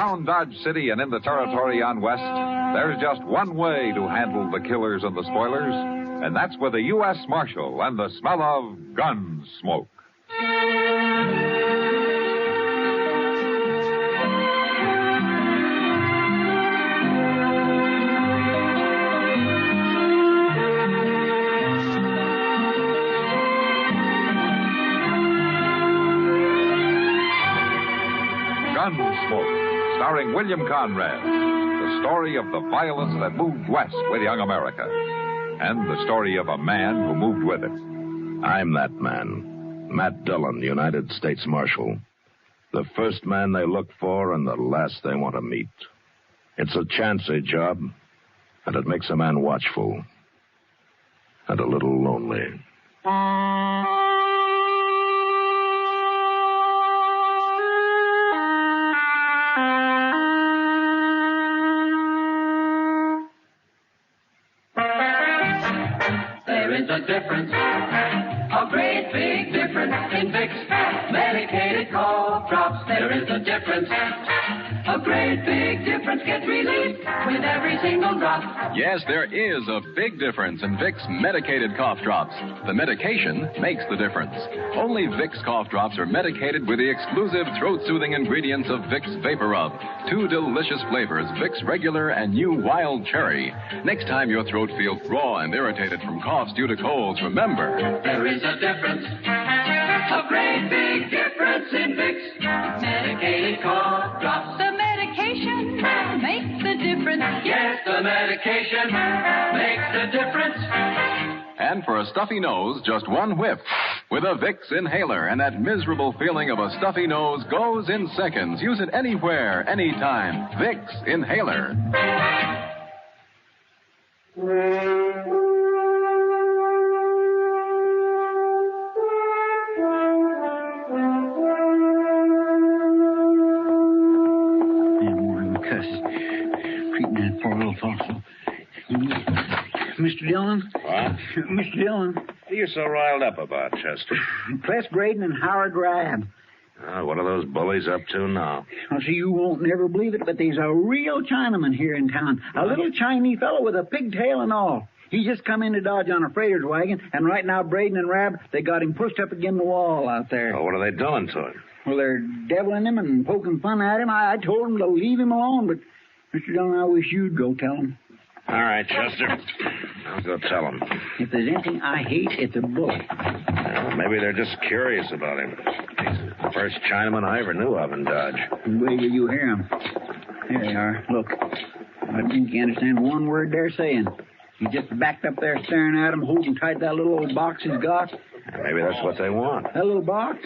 Around Dodge City and in the territory on West, there's just one way to handle the killers and the spoilers, and that's with a U.S. Marshal and the smell of Gunsmoke. Gunsmoke, starring William Conrad, the story of the violence that moved west with young America, and the story of a man who moved with it. I'm that man, Matt Dillon, United States Marshal. The first man they look for and the last they want to meet. It's a chancy job, and it makes a man watchful and a little lonely. There is a difference, a great big difference in Vicks medicated cough drops. There is a difference, a great big difference. Get relief with every single drop. Yes, there is a big difference in Vicks medicated cough drops. The medication makes the difference. Only Vicks cough drops are medicated with the exclusive throat-soothing ingredients of Vicks Vapor Rub. 2 delicious flavors, Vicks Regular and new Wild Cherry. Next time your throat feels raw and irritated from coughs due to colds, remember, there is a difference, a great big difference in Vicks medicated cough drops. The medication makes the difference. Yes, the medication makes the difference. And for a stuffy nose, just one whiff with a Vicks inhaler, and that miserable feeling of a stuffy nose goes in seconds. Use it anywhere, anytime. Vicks inhaler. Creeping in poor little fossil. Mr. Dillon? What? Mr. Dillon? What are you so riled up about, Chester? Press Braden and Howard Rab. What are those bullies up to now? Well, see, you won't never believe it, but there's a real Chinaman here in town. A little Chinese fellow with a pigtail and all. He just come into Dodge on a freighter's wagon, and right now Braden and Rab, they got him pushed up against the wall out there. Oh, what are they doing to him? Well, they're deviling him and poking fun at him. I told them to leave him alone, but, Mr. Dillon, I wish you'd go tell him. All right, Chester. I'll go tell them. If there's anything I hate, it's a bully. Well, maybe they're just curious about him. He's the first Chinaman I ever knew of in Dodge. Wait till you hear him. Here they are. Look. I think you understand one word they're saying. He just backed up there staring at him, holding tight that little old box he's got. Maybe that's what they want. That little box?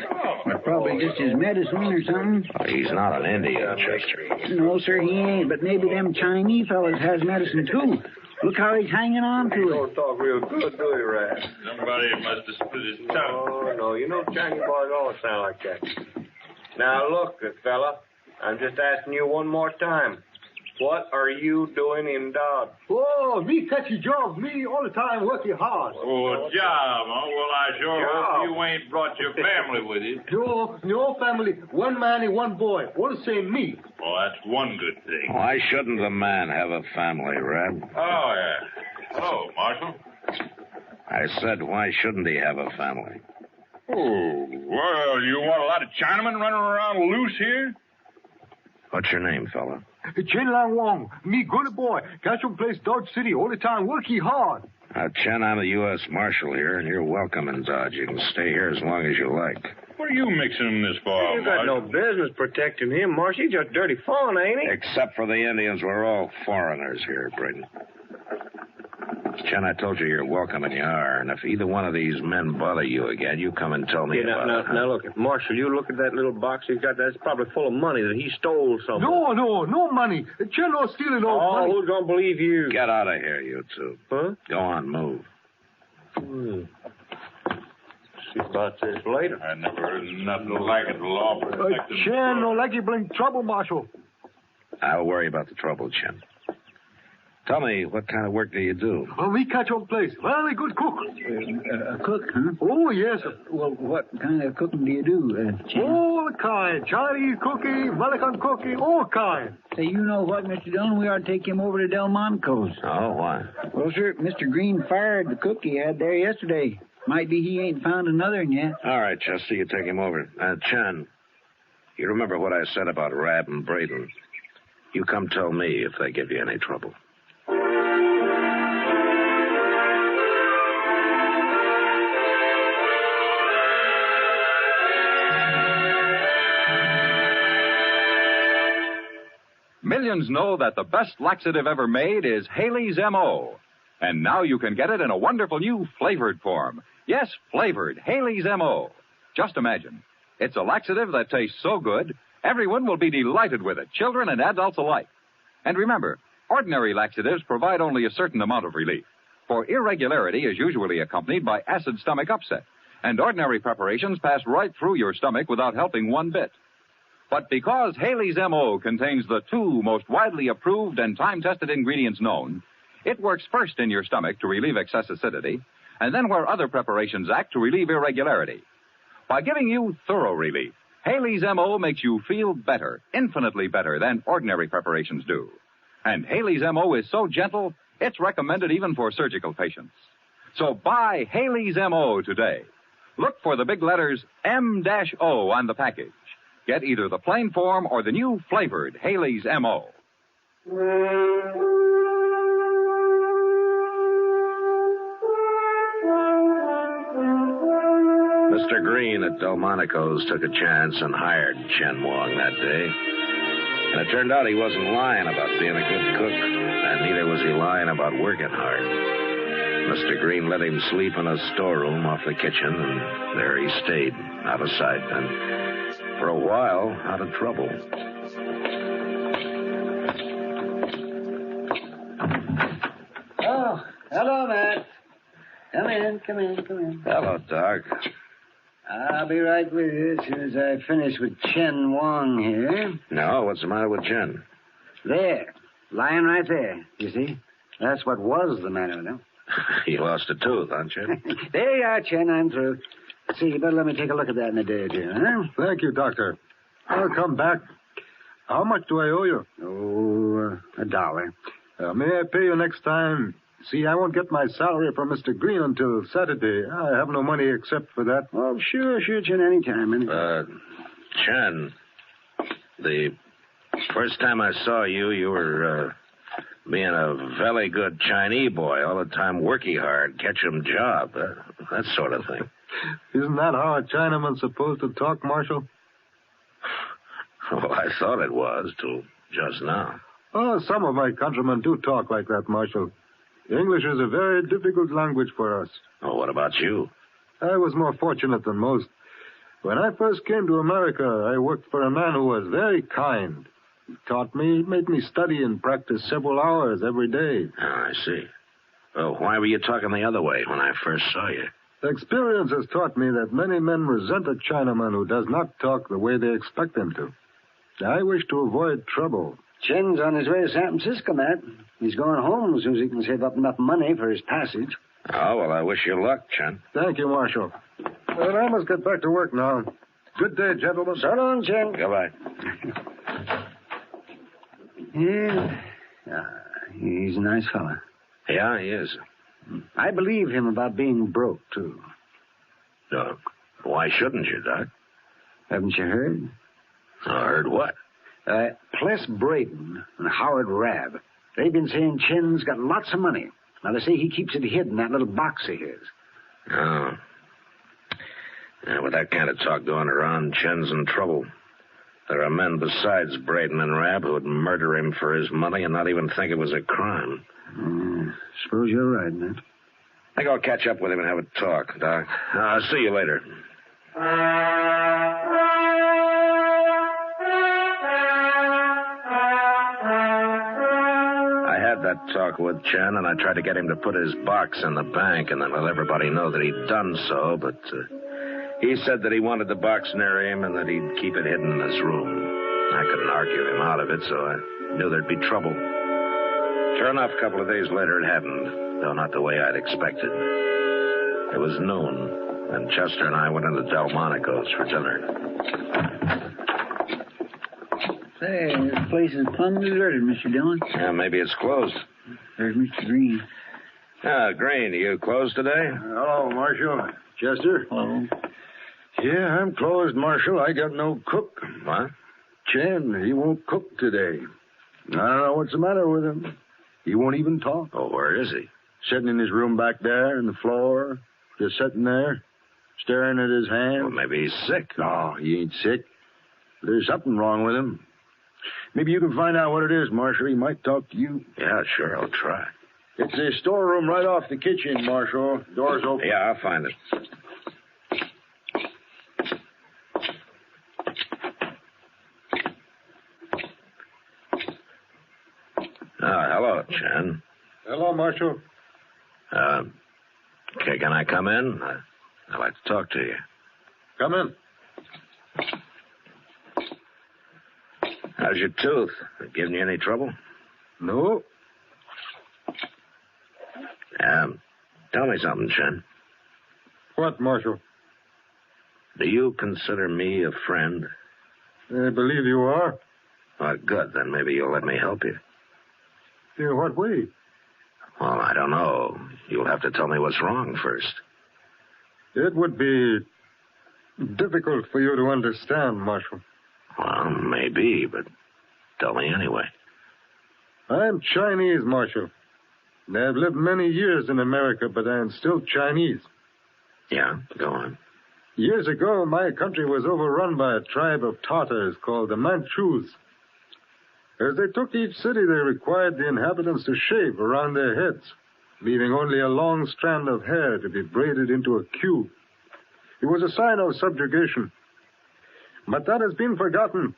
That's probably just his medicine or something. Oh, he's not an Indian, Chester. No, sir, he ain't. But maybe them Chinese fellas has medicine, too. Look how he's hanging on to it. Don't talk real good, do you, Rat? Somebody must have split his tongue. Oh, no. You know Chinese boys always sound like that. Now, look, good fella. I'm just asking you one more time. What are you doing in Dodge? Oh, me catchy job. Me all the time working hard. Oh, job, huh? Well, I sure hope you ain't brought your family with you. No family. One man and one boy. All the same me. Well, that's one good thing. Why shouldn't a man have a family, Rab? Oh, yeah. Hello, Marshal. I said, why shouldn't he have a family? Oh, well, you want a lot of Chinamen running around loose here? What's your name, fella? Chen Wong. Me good boy. Catch him place Dodge City all the time. Working hard. Chen, I'm the U.S. Marshal here, and you're welcome in Dodge. You can stay here as long as you like. What are you mixing him this for, You got no business protecting him, Marshal. He's just dirty fun, ain't he? Except for the Indians, we're all foreigners here, Braden. Chen, I told you you're welcome, and you are. And if either one of these men bother you again, you come and tell me about it. Now, look, Marshal, you look at that little box he's got. That's probably full of money that he stole somewhere. No money. Chen not stealing all money. Who's gonna believe you? Get out of here, you two. Huh? Go on, move. See about this later. I never heard nothing like it. The law protected. Chen no like you bring trouble, Marshal. I'll worry about the trouble, Chen. Tell me, what kind of work do you do? Oh, we catch on place. Very good cook. A cook, huh? Oh, yes. Well, what kind of cooking do you do, Chen? All kind. Chinese cookie, American cookie, all kind. Say, you know what, Mr. Dillon? We ought to take him over to Delmonico's. Oh, why? Well, sir, Mr. Green fired the cook he had there yesterday. Might be he ain't found another one yet. All right, Chester, you take him over. Chen, you remember what I said about Rab and Braden? You come tell me if they give you any trouble. Millions know that the best laxative ever made is Haley's M.O. And now you can get it in a wonderful new flavored form. Yes, flavored Haley's M.O. Just imagine. It's a laxative that tastes so good, everyone will be delighted with it, children and adults alike. And remember, ordinary laxatives provide only a certain amount of relief. For irregularity is usually accompanied by acid stomach upset, and ordinary preparations pass right through your stomach without helping one bit. But because Haley's M.O. contains the two most widely approved and time-tested ingredients known, it works first in your stomach to relieve excess acidity, and then where other preparations act to relieve irregularity. By giving you thorough relief, Haley's M.O. makes you feel better, infinitely better than ordinary preparations do. And Haley's M.O. is so gentle, it's recommended even for surgical patients. So buy Haley's M.O. today. Look for the big letters M-O on the package. Get either the plain form or the new flavored Haley's M.O. Mr. Green at Delmonico's took a chance and hired Chen Wong that day. And it turned out he wasn't lying about being a good cook, and neither was he lying about working hard. Mr. Green let him sleep in a storeroom off the kitchen, and there he stayed, out of sight, and for a while, out of trouble. Oh, hello, Matt. Come in. Hello, Doc. I'll be right with you as soon as I finish with Chen Wong here. No, what's the matter with Chen? There, lying right there, you see? That's what was the matter with him. He lost a tooth, aren't you? There you are, Chen, I'm through. See, you better let me take a look at that in a day or two, huh? Thank you, Doctor. I'll come back. How much do I owe you? Oh, $1. May I pay you next time? See, I won't get my salary from Mr. Green until Saturday. I have no money except for that. Oh, sure, Chen, anytime. Chen, the first time I saw you, you were being a very good Chinese boy, all the time worky hard, catch 'em job, that sort of thing. Isn't that how a Chinaman's supposed to talk, Marshal? Well, I thought it was, till just now. Oh, some of my countrymen do talk like that, Marshal. English is a very difficult language for us. Oh, what about you? I was more fortunate than most. When I first came to America, I worked for a man who was very kind. He taught me, made me study and practice several hours every day. Oh, I see. Well, why were you talking the other way when I first saw you? Experience has taught me that many men resent a Chinaman who does not talk the way they expect him to. I wish to avoid trouble. Chen's on his way to San Francisco, Matt. He's going home as soon as he can save up enough money for his passage. Oh, well, I wish you luck, Chen. Thank you, Marshal. Well, I must get back to work now. Good day, gentlemen. So long, Chen. Goodbye. Yeah. He's a nice fella. Yeah, he is. I believe him about being broke, too. Why shouldn't you, Doc? Haven't you heard? Heard what? Pless Braden and Howard Rabb. They've been saying Chen's got lots of money. Now, they say he keeps it hid in that little box of his. Oh. Yeah, with that kind of talk going around, Chen's in trouble. There are men besides Braden and Rabb who would murder him for his money and not even think it was a crime. Suppose you're right, Matt. I think I'll catch up with him and have a talk, Doc. I'll see you later. I had that talk with Chen, and I tried to get him to put his box in the bank and then let everybody know that he'd done so, but he said that he wanted the box near him and that he'd keep it hidden in his room. I couldn't argue him out of it, so I knew there'd be trouble. Sure enough, a couple of days later it happened, though not the way I'd expected. It was noon, and Chester and I went into Delmonico's for dinner. Say, this place is plumb deserted, Mr. Dillon. Yeah, maybe it's closed. There's Mr. Green. Green, you closed today? Hello, Marshal. Chester? Hello. Yeah, I'm closed, Marshal. I got no cook. What? Chen, he won't cook today. I don't know what's the matter with him. He won't even talk. Oh, where is he? Sitting in his room back there on the floor, just sitting there, staring at his hand. Well, maybe he's sick. No, he ain't sick. There's something wrong with him. Maybe you can find out what it is, Marshal. He might talk to you. Yeah, sure, I'll try. It's a storeroom right off the kitchen, Marshal. Door's open. Yeah, I'll find it. Hello, Chen. Hello, Marshal. Okay, can I come in? I'd like to talk to you. Come in. How's your tooth? Giving you any trouble? No. Tell me something, Chen. What, Marshal? Do you consider me a friend? I believe you are. Well, good. Then maybe you'll let me help you. In what way? Well, I don't know. You'll have to tell me what's wrong first. It would be difficult for you to understand, Marshal. Well, maybe, but tell me anyway. I'm Chinese, Marshal. I've lived many years in America, but I'm still Chinese. Yeah, go on. Years ago, my country was overrun by a tribe of Tartars called the Manchus. As they took each city, they required the inhabitants to shave around their heads, leaving only a long strand of hair to be braided into a queue. It was a sign of subjugation. But that has been forgotten.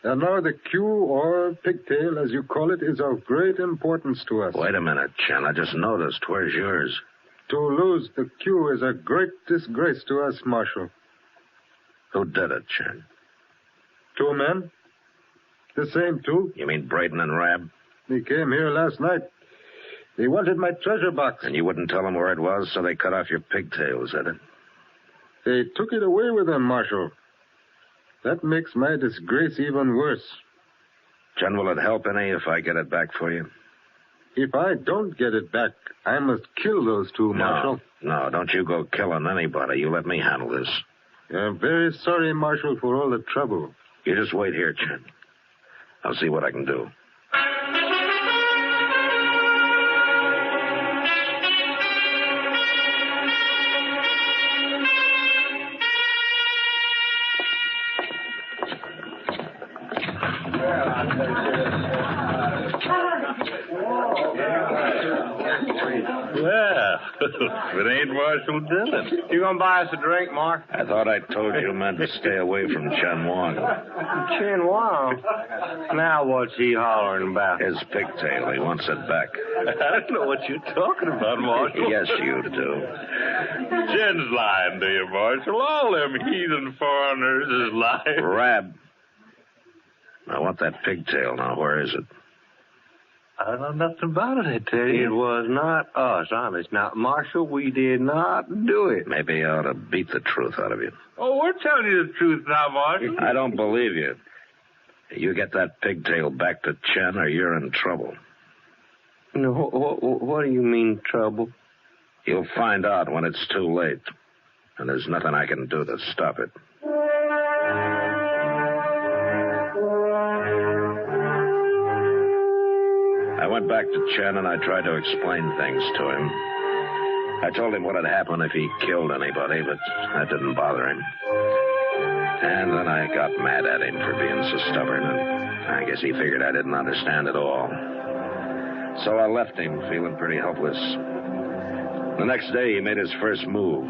And now the queue, or pigtail, as you call it, is of great importance to us. Wait a minute, Chen. I just noticed. Where's yours? To lose the queue is a great disgrace to us, Marshal. Who did it, Chen? 2 men. The same 2. You mean Braden and Rab? They came here last night. They wanted my treasure box. And you wouldn't tell them where it was, so they cut off your pigtail, is that it? They took it away with them, Marshal. That makes my disgrace even worse. Chen, will it help any if I get it back for you? If I don't get it back, I must kill those 2, Marshal. No, don't you go killing anybody. You let me handle this. I'm very sorry, Marshal, for all the trouble. You just wait here, Chen. I'll see what I can do. Well, if it ain't Marshal Dillon. You gonna buy us a drink, Mark? I thought I told you men to stay away from Chen Wong. Chen Wong? Now what's he hollering about? His pigtail. He wants it back. I don't know what you're talking about, Marshal. Yes, you do. Chen's lying to you, Marshal. All them heathen foreigners is lying. Rab. I want that pigtail. Now, where is it? I don't know nothing about it, I tell you. It was not us, honest. Now, Marshal, we did not do it. Maybe I ought to beat the truth out of you. Oh, we're telling you the truth now, Marshal. I don't believe you. You get that pigtail back to Chen or you're in trouble. No, what do you mean, trouble? You'll find out when it's too late. And there's nothing I can do to stop it. I went back to Chen and I tried to explain things to him. I told him what had happened if he killed anybody, but that didn't bother him. And then I got mad at him for being so stubborn, and I guess he figured I didn't understand at all. So I left him feeling pretty helpless. The next day he made his first move.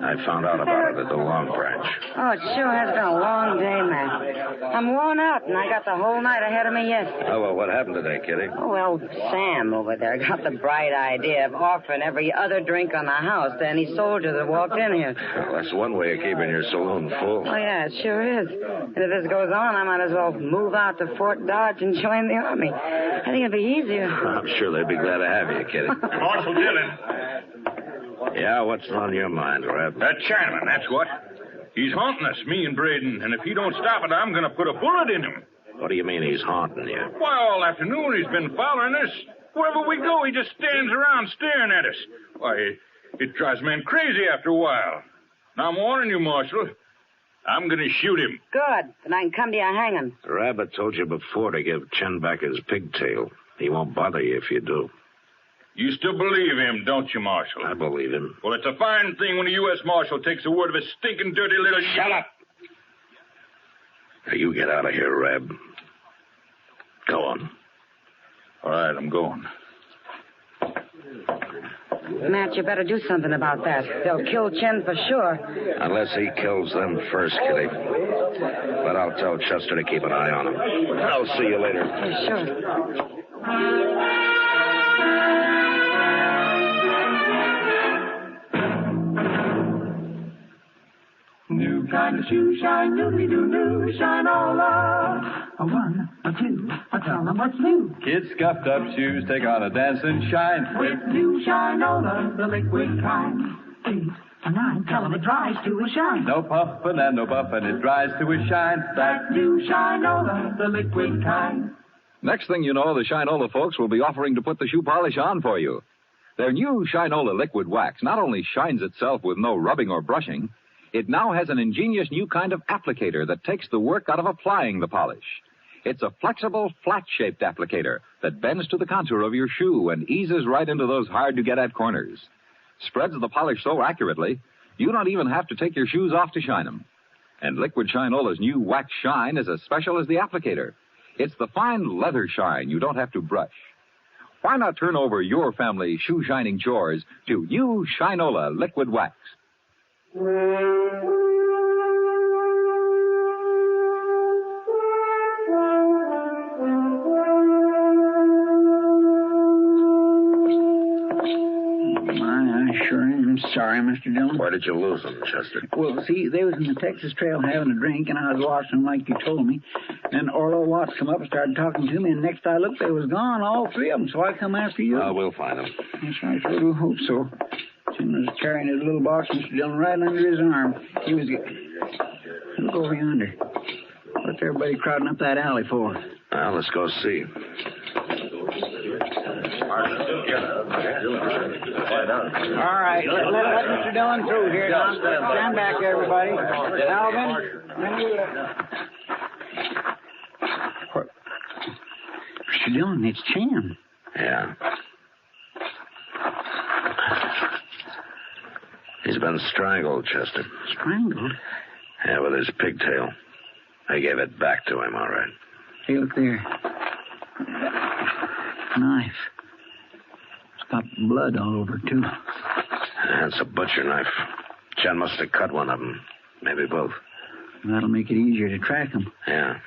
I found out about it at the Long Branch. Oh, it sure has been a long day, Matt. I'm worn out, and I got the whole night ahead of me yet. Oh, well, what happened today, Kitty? Oh, well, Sam over there got the bright idea of offering every other drink on the house to any soldier that walked in here. Well, that's one way of keeping your saloon full. Oh, yeah, it sure is. And if this goes on, I might as well move out to Fort Dodge and join the Army. I think it'd be easier. I'm sure they'd be glad to have you, Kitty. Marshal Dillon. Yeah, what's on your mind, Reb? That Chinaman, that's what. He's haunting us, me and Braden, and if he don't stop it, I'm going to put a bullet in him. What do you mean he's haunting you? Why, all afternoon he's been following us. Wherever we go, he just stands around staring at us. Why, it drives men crazy after a while. Now, I'm warning you, Marshal. I'm going to shoot him. Good. Then I can come to your hanging. The rabbit told you before to give Chen back his pigtail. He won't bother you if you do. You still believe him, don't you, Marshal? I believe him. Well, it's a fine thing when a U.S. Marshal takes a word of a stinking, dirty little... Shut up! Now, you get out of here, Reb. Go on. All right, I'm going. Matt, you better do something about that. They'll kill Chen for sure. Unless he kills them first, Kitty. But I'll tell Chester to keep an eye on him. I'll see you later. Yeah, sure. New kind of shoe shine, doodly-doo-doo, shine-ola. A one, a two, a tell them what's new. Kids scuffed up shoes take on a dancing shine. With new shine-ola, the liquid kind. 8 and 9, tell them it dries to a shine. No puffin' and no buffin', it dries to a shine. That new shine-ola, the liquid kind. Next thing you know, the Shinola folks will be offering to put the shoe polish on for you. Their new Shinola liquid wax not only shines itself with no rubbing or brushing, it now has an ingenious new kind of applicator that takes the work out of applying the polish. It's a flexible, flat-shaped applicator that bends to the contour of your shoe and eases right into those hard-to-get-at corners. Spreads the polish so accurately, you don't even have to take your shoes off to shine them. And Liquid Shinola's new wax shine is as special as the applicator. It's the fine leather shine you don't have to brush. Why not turn over your family shoe-shining chores to new Shinola liquid wax? Sorry, Mr. Dillon. Why did you lose them, Chester? Well, see, they was in the Texas Trail having a drink, and I was watching them like you told me. Then Orlo Watts come up and started talking to me, and next I looked, they was gone, all three of them, so I come after you. We'll find them. Yes, I sure do hope so. Chen was carrying his little box, Mr. Dillon, right under his arm. He was... Look over yonder. What's everybody crowding up that alley for? Well, let's go see. All right, let Mr. Dillon through here now. Stand back, everybody. Alvin, Mr. Dillon, it's Chen. Yeah. He's been strangled, Chester. Strangled? Yeah, with his pigtail. I gave it back to him, all right. Hey, look there. Knife. It's got blood all over, too. That's a butcher knife. Chen must have cut one of them. Maybe both. That'll make it easier to track them. Yeah.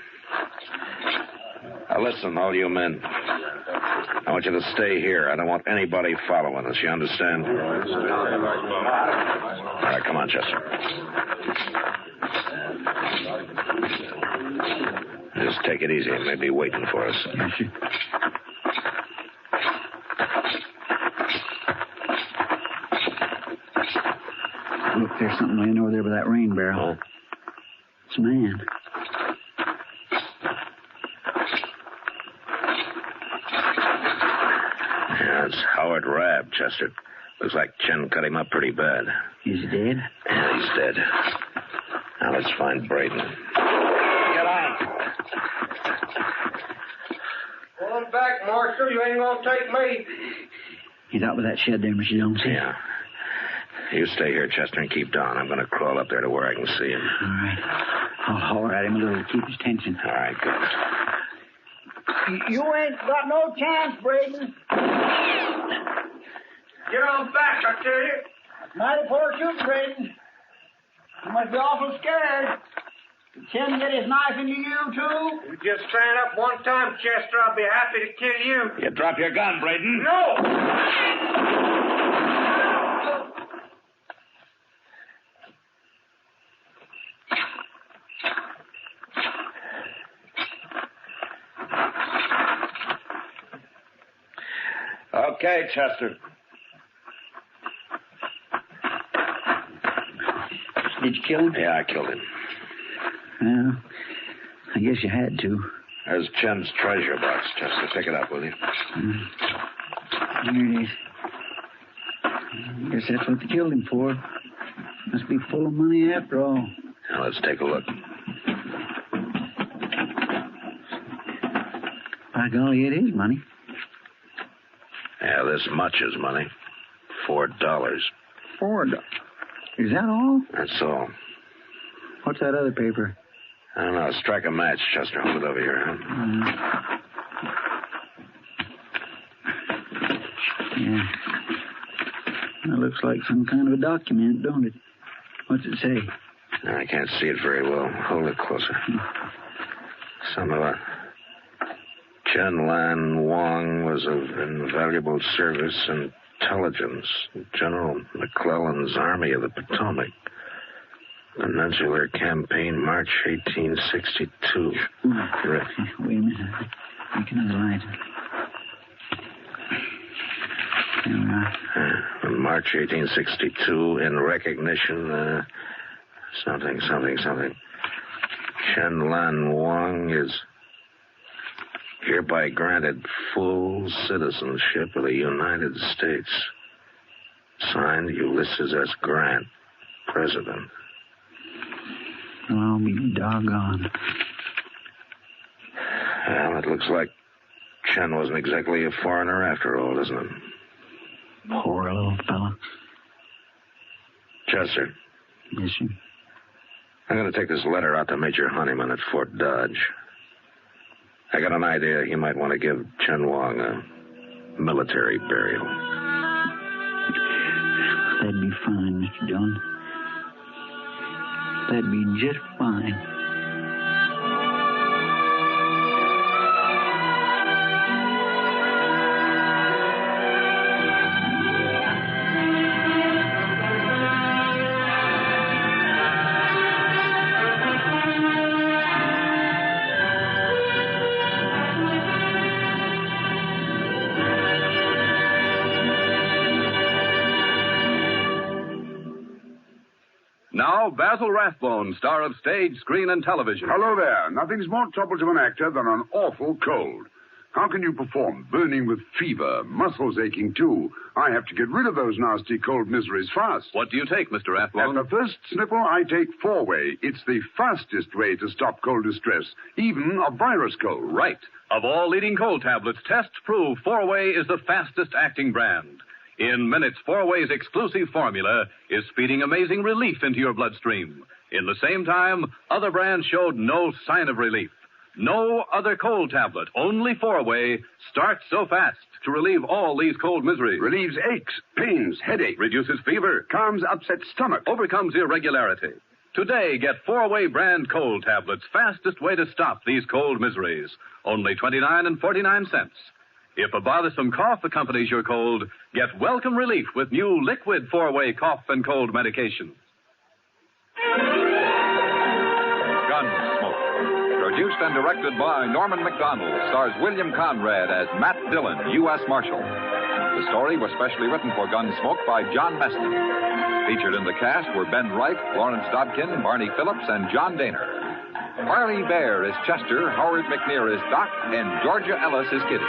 Now, listen, all you men. I want you to stay here. I don't want anybody following us. You understand? All right, come on, Chester. Just take it easy. He may be waiting for us. Yes, sir. Look, there's something laying over there by that rain barrel. Oh. It's a man. Yeah, it's Howard Rabb, Chester. Looks like Chen cut him up pretty bad. He's dead? Yeah, he's dead. Now let's find Braden. Get on. Pull him back, Marshal. You ain't gonna take me. He's out by that shed there, Mr. Jones. Yeah. You stay here, Chester, and keep down. I'm going to crawl up there to where I can see him. All right. I'll holler at him a little to keep his tension. All right, good. You ain't got no chance, Braden. Get on back, I tell you. Mighty poor shooting, Braden. You must be awful scared. Did Chen get his knife into you, too? You just stand up one time, Chester. I'll be happy to kill you. You drop your gun, Braden. No! Okay, Chester. Did you kill him? Yeah, I killed him. Well, I guess you had to. There's Chen's treasure box, Chester. Pick it up, will you? Here it is. I guess that's what they killed him for. Must be full of money after all. Now, let's take a look. By golly, it is money. Yeah, this much is money. $4. $4. Is that all? That's all. What's that other paper? I don't know. Strike a match, Chester. Hold it over here, huh? Yeah. That looks like some kind of a document, don't it? What's it say? No, I can't see it very well. Hold it closer. Something about Chen Wong was of invaluable service and intelligence. General McClellan's Army of the Potomac. Peninsular Campaign, March 1862. Right. Wait a minute. Make another light. There we are. In March 1862, in recognition, something. Chen Wong is hereby granted full citizenship of the United States. Signed, Ulysses S. Grant, President. Well, I'll be doggone. Well, it looks like Chen wasn't exactly a foreigner after all, doesn't it? Poor little fella. Chester. Yes, sir. I'm going to take this letter out to Major Honeyman at Fort Dodge. I got an idea he might want to give Chen Wong a military burial. That'd be fine, Mr. Dillon. That'd be just fine. Now, Basil Rathbone, star of stage, screen, and television. Hello there. Nothing's more trouble to an actor than an awful cold. How can you perform? Burning with fever, muscles aching too. I have to get rid of those nasty cold miseries fast. What do you take, Mr. Rathbone? At the first sniffle, I take 4-way. It's the fastest way to stop cold distress, even a virus cold. Right. Of all leading cold tablets, tests prove 4-way is the fastest acting brand. In minutes, 4-Way's exclusive formula is speeding amazing relief into your bloodstream. In the same time, other brands showed no sign of relief. No other cold tablet, only 4-Way, starts so fast to relieve all these cold miseries. Relieves aches, pains, headache. Reduces fever. Calms upset stomach. Overcomes irregularity. Today, get 4-Way brand cold tablets, fastest way to stop these cold miseries. Only 29 and 49 cents. If a bothersome cough accompanies your cold, get welcome relief with new liquid 4-Way cough and cold medication. Gunsmoke. Produced and directed by Norman Macdonald, stars William Conrad as Matt Dillon, U.S. Marshal. The story was specially written for Gunsmoke by John Meston. Featured in the cast were Ben Wright, Lawrence Dobkin, Barney Phillips, and John Daner. Harley Bear is Chester, Howard McNear is Doc, and Georgia Ellis is Kitty.